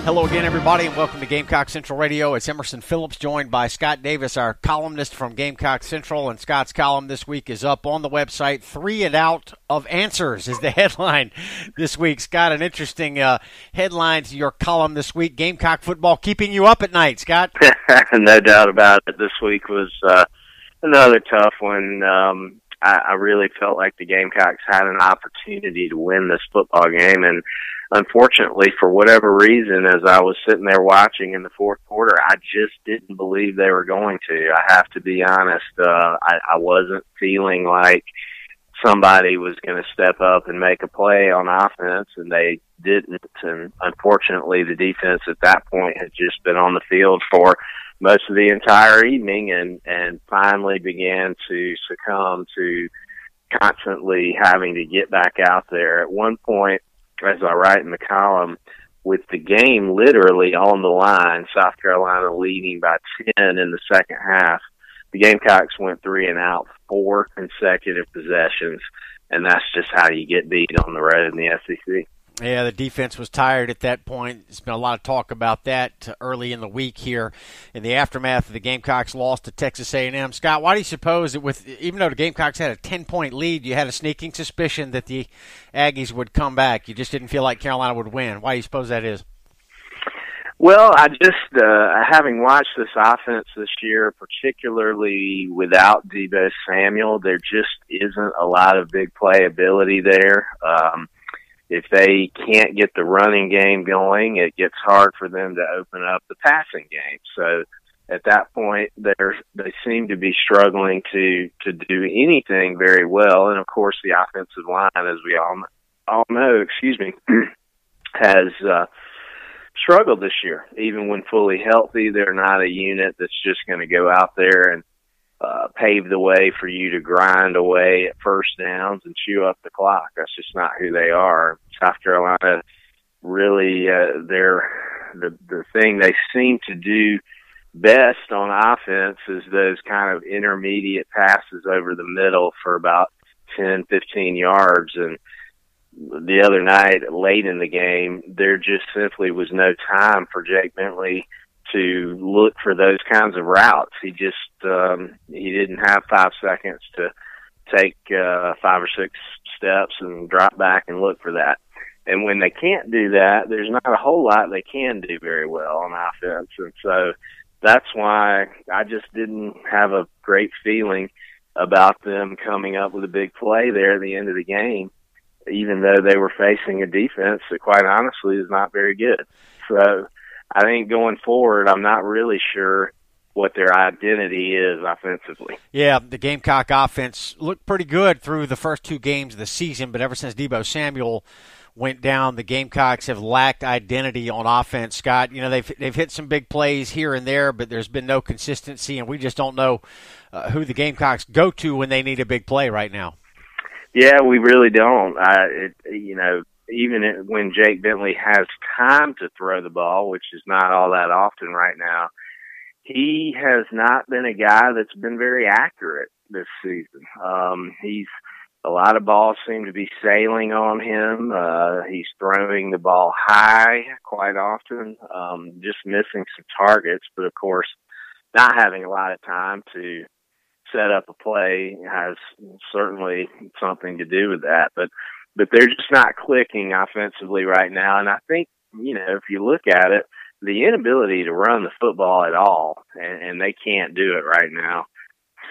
Hello again, everybody, and welcome to Gamecock Central Radio. It's Emerson Phillips, joined by Scott Davis, our columnist from Gamecock Central. And Scott's column this week is up on the website. 3 and out of answers is the headline this week. Scott, an interesting headline to your column this week. Gamecock football keeping you up at night, Scott. No doubt about it. This week was another tough one. I really felt like the Gamecocks had an opportunity to win this football game, and unfortunately, for whatever reason, as I was sitting there watching in the fourth quarter, I just didn't believe they were going to. I have to be honest. I wasn't feeling like somebody was going to step up and make a play on offense, and they didn't. And unfortunately, the defense at that point had just been on the field for most of the entire evening and finally began to succumb to constantly having to get back out there. At one point, as I write in the column, with the game literally on the line, South Carolina leading by 10 in the second half, the Gamecocks went 3 and out 4 consecutive possessions, and that's just how you get beat on the road in the SEC. Yeah, the defense was tired at that point. There's been a lot of talk about that early in the week here in the aftermath of the Gamecocks' loss to Texas A&M. Scott, why do you suppose that even though the Gamecocks had a 10-point lead, you had a sneaking suspicion that the Aggies would come back? You just didn't feel like Carolina would win. Why do you suppose that is? Well, I just, having watched this offense this year, particularly without Deebo Samuel, there just isn't a lot of big play ability there. If they can't get the running game going, it gets hard for them to open up the passing game. So at that point, they seem to be struggling to do anything very well. And of course, the offensive line, as we all know, has struggled this year. Even when fully healthy, they're not a unit that's just going to go out there and pave the way for you to grind away at first downs and chew up the clock. That's just not who they are. South Carolina really, the thing they seem to do best on offense is those kind of intermediate passes over the middle for about 10, 15 yards. And the other night, late in the game, there just simply was no time for Jake Bentley to look for those kinds of routes. He just he didn't have 5 seconds to take 5 or 6 steps and drop back and look for that. And when they can't do that, there's not a whole lot they can do very well on offense. And so that's why I just didn't have a great feeling about them coming up with a big play there at the end of the game, even though they were facing a defense that quite honestly is not very good. So I think going forward, I'm not really sure what their identity is offensively. Yeah, the Gamecock offense looked pretty good through the first 2 games of the season, but ever since Deebo Samuel went down, the Gamecocks have lacked identity on offense, Scott. You know, they've hit some big plays here and there, but there's been no consistency, and we just don't know who the Gamecocks go to when they need a big play right now. Yeah, we really don't. Even when Jake Bentley has time to throw the ball, which is not all that often right now, he has not been a guy that's been very accurate this season. A lot of balls seem to be sailing on him. He's throwing the ball high quite often, just missing some targets. But of course, not having a lot of time to set up a play has certainly something to do with that. But they're just not clicking offensively right now. And I think, if you look at it, the inability to run the football at all, and they can't do it right now,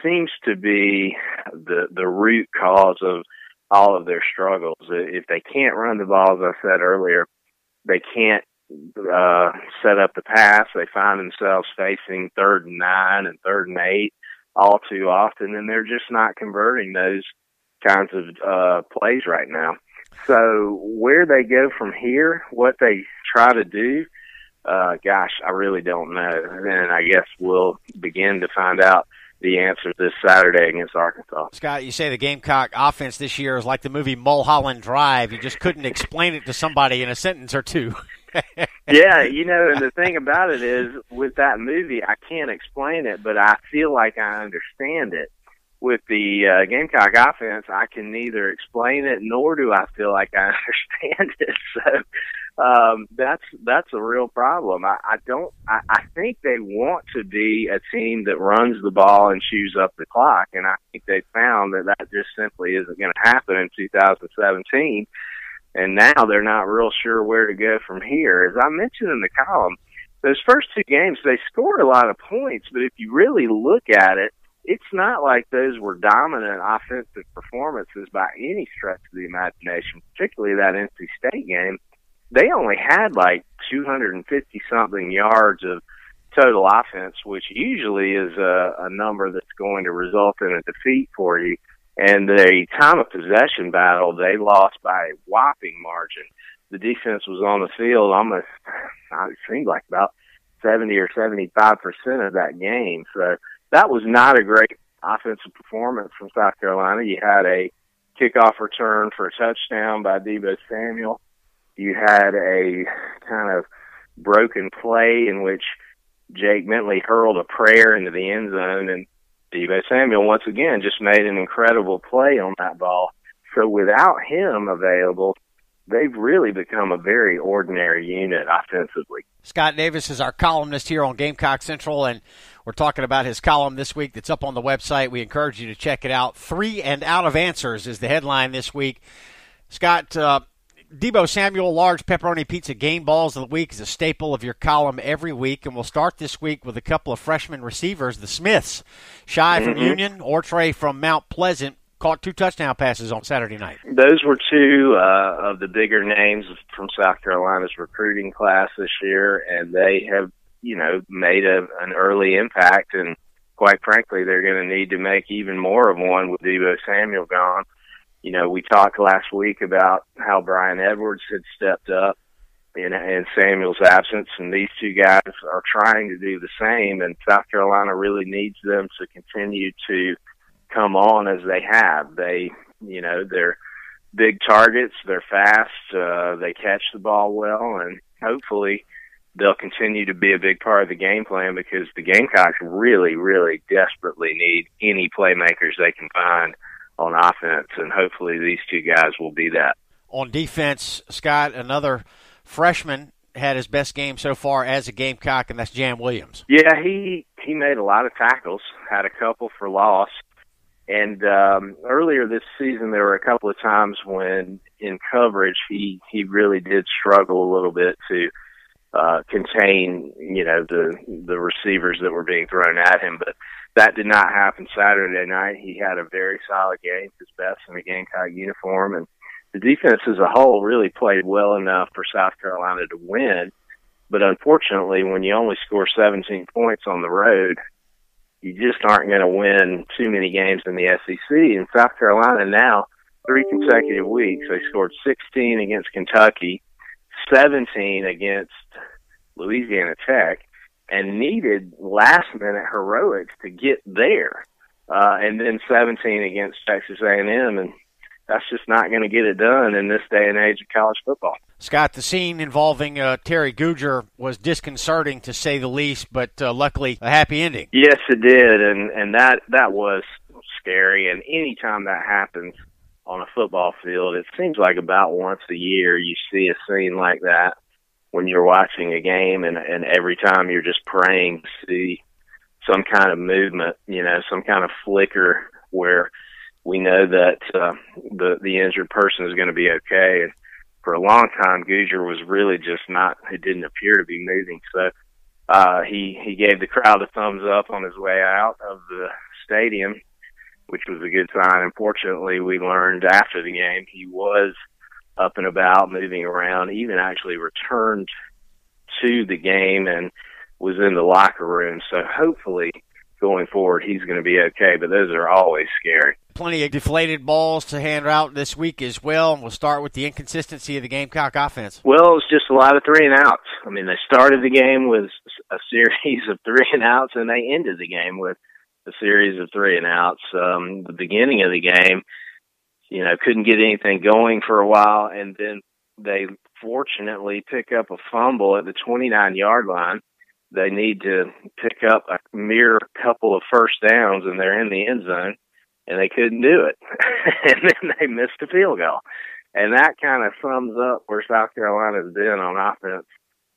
seems to be the root cause of all of their struggles. If they can't run the ball, as I said earlier, they can't set up the pass. They find themselves facing 3rd and 9 and 3rd and 8 all too often, and they're just not converting those kinds of plays right now. So where they go from here, what they try to do, I really don't know. And I guess we'll begin to find out the answer this Saturday against Arkansas. Scott, you say the Gamecock offense this year is like the movie Mulholland Drive. You just couldn't explain it to somebody in a sentence or two. Yeah, and the thing about it is, with that movie, I can't explain it, but I feel like I understand it. With the Gamecock offense, I can neither explain it nor do I feel like I understand it. So That's a real problem. I think they want to be a team that runs the ball and chews up the clock, and I think they found that just simply isn't going to happen in 2017. And now they're not real sure where to go from here. As I mentioned in the column, those first two games, they scored a lot of points, but if you really look at it, it's not like those were dominant offensive performances by any stretch of the imagination, particularly that NC State game. They only had like 250-something yards of total offense, which usually is a number that's going to result in a defeat for you. And the time of possession battle, they lost by a whopping margin. The defense was on the field almost, it seemed like about 70 or 75% of that game. So that was not a great offensive performance from South Carolina. You had a kickoff return for a touchdown by Deebo Samuel. You had a kind of broken play in which Jake Bentley hurled a prayer into the end zone, and Deebo Samuel, once again, just made an incredible play on that ball. So without him available, they've really become a very ordinary unit offensively. Scott Davis is our columnist here on Gamecock Central, and we're talking about his column this week that's up on the website. We encourage you to check it out. 3 and Out of Answers is the headline this week. Scott, Deebo Samuel, large pepperoni pizza game balls of the week is a staple of your column every week, and we'll start this week with a couple of freshman receivers, the Smiths. Shy from Union, Ortre from Mount Pleasant, caught 2 touchdown passes on Saturday night. Those were 2 of the bigger names from South Carolina's recruiting class this year, and they have, made an early impact, and quite frankly, they're going to need to make even more of one with Deebo Samuel gone. We talked last week about how Brian Edwards had stepped up in Samuel's absence, and these 2 guys are trying to do the same, and South Carolina really needs them to continue to come on as they have. They're big targets, they're fast, they catch the ball well, and hopefully they'll continue to be a big part of the game plan because the Gamecocks really, really desperately need any playmakers they can find on offense, and hopefully these 2 guys will be that. On defense, Scott, another freshman had his best game so far as a Gamecock, and that's Jam Williams. Yeah, he made a lot of tackles, had a couple for loss, and earlier this season there were a couple of times when in coverage he really did struggle a little bit to contain the receivers that were being thrown at him, but that did not happen Saturday night. He had a very solid game, his best in a Gamecock uniform, and the defense as a whole really played well enough for South Carolina to win. But unfortunately, when you only score 17 points on the road, you just aren't going to win too many games in the SEC. In South Carolina now, 3 consecutive weeks, they scored 16 against Kentucky, 17 against Louisiana Tech, and needed last-minute heroics to get there, and then 17 against Texas A&M, and that's just not going to get it done in this day and age of college football. Scott, the scene involving Terry Guger was disconcerting to say the least, but luckily a happy ending. Yes, it did, and that was scary, and any time that happens on a football field, it seems like about once a year you see a scene like that when you're watching a game, and every time you're just praying to see some kind of movement, some kind of flicker where we know that the injured person is going to be okay. And for a long time, Guger was really just not, it didn't appear to be moving. So he gave the crowd a thumbs up on his way out of the stadium, which was a good sign. Unfortunately, we learned after the game he was up and about, moving around, even actually returned to the game and was in the locker room. So hopefully going forward, he's going to be okay, but those are always scary. Plenty of deflated balls to hand out this week as well, and we'll start with the inconsistency of the Gamecock offense. Well, it was just a lot of 3 and outs. I mean, they started the game with a series of 3 and outs, and they ended the game with a series of 3 and outs. The beginning of the game, couldn't get anything going for a while, and then they fortunately pick up a fumble at the 29-yard line. They need to pick up a mere couple of first downs, and they're in the end zone, and they couldn't do it. And then they missed a field goal. And that kind of sums up where South Carolina's been on offense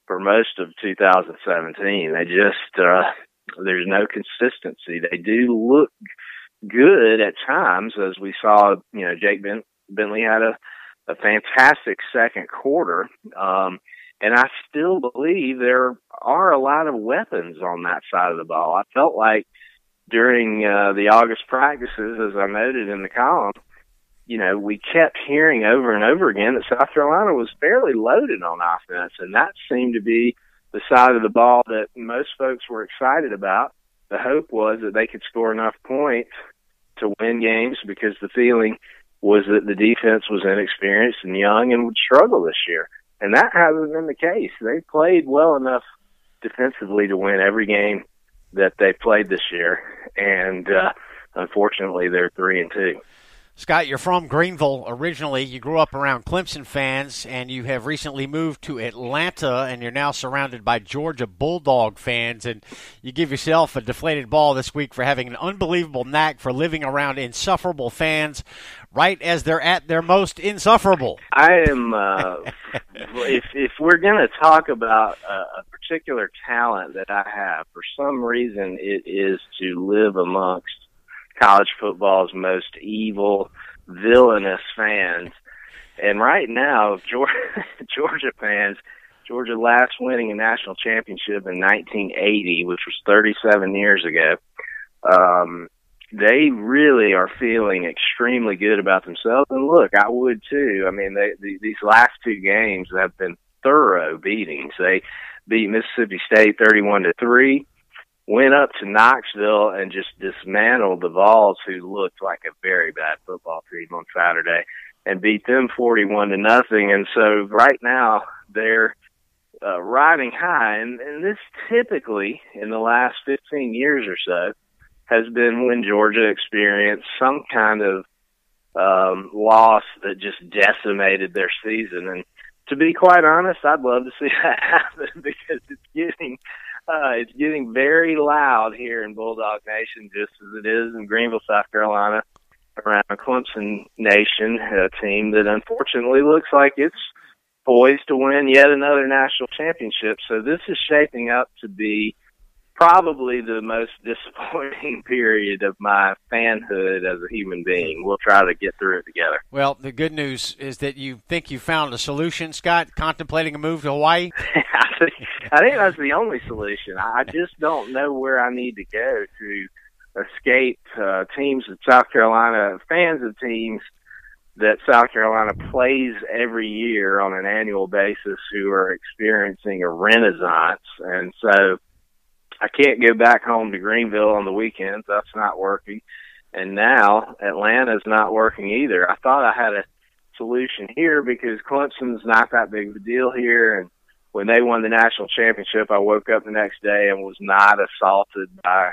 for most of 2017. They just, there's no consistency. They do look good at times, as we saw. Jake Bentley had a fantastic second quarter. And I still believe there are a lot of weapons on that side of the ball. I felt like during the August practices, as I noted in the column, we kept hearing over and over again that South Carolina was fairly loaded on offense, and that seemed to be the side of the ball that most folks were excited about. The hope was that they could score enough points to win games, because the feeling was that the defense was inexperienced and young and would struggle this year. And that hasn't been the case. They played well enough defensively to win every game that they played this year, and unfortunately they're 3-2. Scott, you're from Greenville originally. You grew up around Clemson fans, and you have recently moved to Atlanta, and you're now surrounded by Georgia Bulldog fans. And you give yourself a deflated ball this week for having an unbelievable knack for living around insufferable fans right as they're at their most insufferable. I am, if we're going to talk about a particular talent that I have, for some reason it is to live amongst college football's most evil, villainous fans. And right now, Georgia fans, Georgia last winning a national championship in 1980, which was 37 years ago, they really are feeling extremely good about themselves. And look, I would too. I mean, these last two games have been thorough beatings. They beat Mississippi State 31-3. Went up to Knoxville and just dismantled the Vols, who looked like a very bad football team on Saturday, and beat them 41-0. And so right now they're riding high. And this typically, in the last 15 years or so, has been when Georgia experienced some kind of loss that just decimated their season. And to be quite honest, I'd love to see that happen, because it's getting very loud here in Bulldog Nation, just as it is in Greenville, South Carolina, around Clemson Nation, a team that unfortunately looks like it's poised to win yet another national championship. So this is shaping up to be probably the most disappointing period of my fanhood as a human being. We'll try to get through it together. Well, the good news is that you think you found a solution, Scott, contemplating a move to Hawaii? I think that's the only solution. I just don't know where I need to go to escape teams that South Carolina, fans of teams that South Carolina plays every year on an annual basis, who are experiencing a renaissance. And so I can't go back home to Greenville on the weekends. That's not working. And now Atlanta's not working either. I thought I had a solution here because Clemson's not that big of a deal here. And when they won the national championship, I woke up the next day and was not assaulted by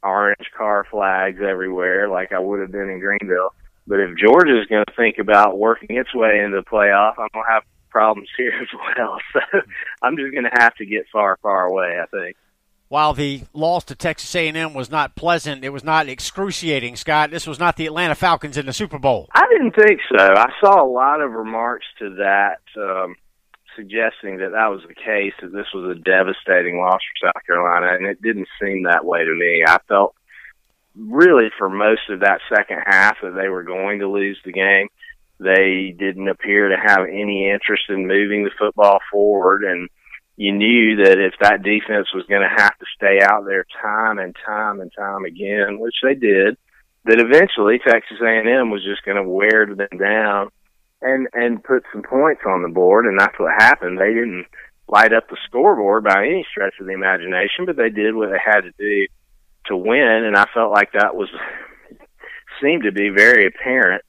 orange car flags everywhere like I would have been in Greenville. But if Georgia's going to think about working its way into the playoff, I'm going to have problems here as well. So I'm just going to have to get far, far away, I think. While the loss to Texas A&M was not pleasant, it was not excruciating, Scott. This was not the Atlanta Falcons in the Super Bowl. I didn't think so. I saw a lot of remarks to that suggesting that was the case, that this was a devastating loss for South Carolina, and it didn't seem that way to me. I felt really for most of that second half that they were going to lose the game. They didn't appear to have any interest in moving the football forward, and you knew that if that defense was going to have to stay out there time and time and time again, which they did, that eventually Texas A&M was just going to wear them down and put some points on the board, and that's what happened. They didn't light up the scoreboard by any stretch of the imagination, but they did what they had to do to win, and I felt like that seemed to be very apparent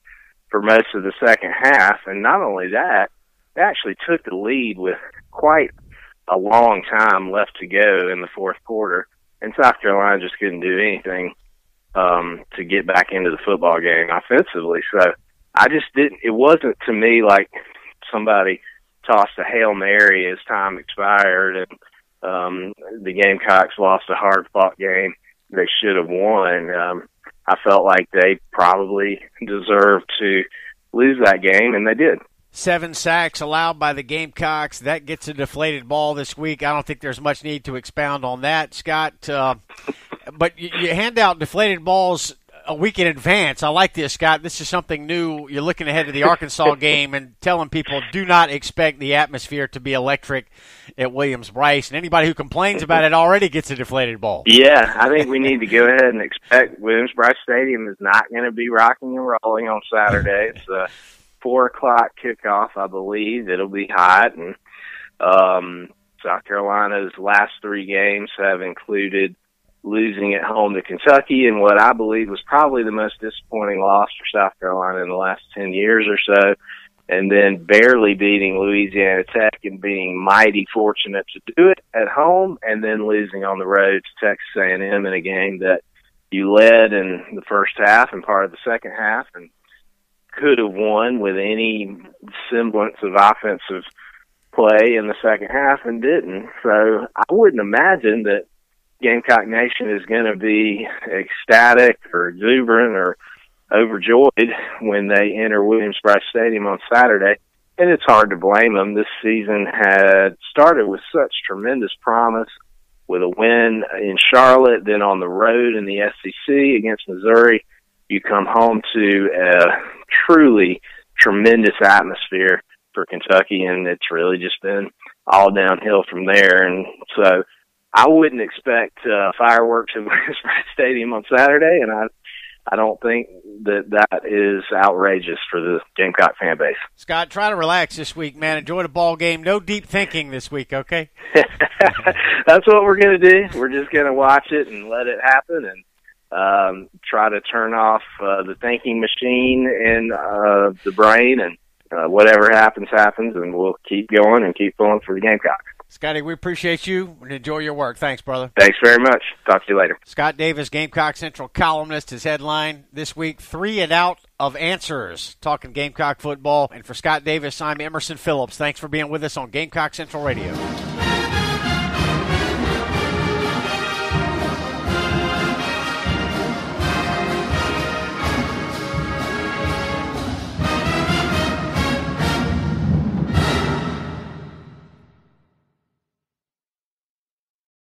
for most of the second half. And not only that, they actually took the lead with quite a long time left to go in the fourth quarter, and South Carolina just couldn't do anything to get back into the football game offensively. So I just didn't. It wasn't to me like somebody tossed a Hail Mary as time expired and the Gamecocks lost a hard-fought game they should have won. I felt like they probably deserved to lose that game, and they did. 7 sacks allowed by the Gamecocks. That gets a deflated ball this week. I don't think there's much need to expound on that, Scott. But you hand out deflated balls a week in advance. I like this, Scott. This is something new. You're looking ahead to the Arkansas game and telling people do not expect the atmosphere to be electric at Williams-Brice. And anybody who complains about it already gets a deflated ball. Yeah, I think we need to go ahead and expect Williams-Brice Stadium is not going to be rocking and rolling on Saturday. It's a 4:00 kickoff, I believe. It'll be hot. And South Carolina's last 3 games have included losing at home to Kentucky in what I believe was probably the most disappointing loss for South Carolina in the last 10 years or so, and then barely beating Louisiana Tech and being mighty fortunate to do it at home, and then losing on the road to Texas A&M in a game that you led in the first half and part of the second half and could have won with any semblance of offensive play in the second half and didn't. So I wouldn't imagine that Gamecock Nation is going to be ecstatic or exuberant or overjoyed when they enter Williams-Brice Stadium on Saturday, and it's hard to blame them. This season had started with such tremendous promise, with a win in Charlotte, then on the road in the SEC against Missouri. You come home to a truly tremendous atmosphere for Kentucky, and it's really just been all downhill from there. And so I wouldn't expect fireworks at Williams-Brice Stadium on Saturday, and I don't think that is outrageous for the Gamecock fan base. Scott, try to relax this week, man. Enjoy the ball game. No deep thinking this week, okay? That's what we're going to do. We're just going to watch it and let it happen and try to turn off the thinking machine in the brain, and whatever happens, and we'll keep going and keep going for the Gamecocks. Scotty, we appreciate you and enjoy your work. Thanks, brother. Thanks very much. Talk to you later. Scott Davis, Gamecock Central columnist, his headline this week, 3 and out of answers, talking Gamecock football. And for Scott Davis, I'm Emerson Phillips. Thanks for being with us on Gamecock Central Radio.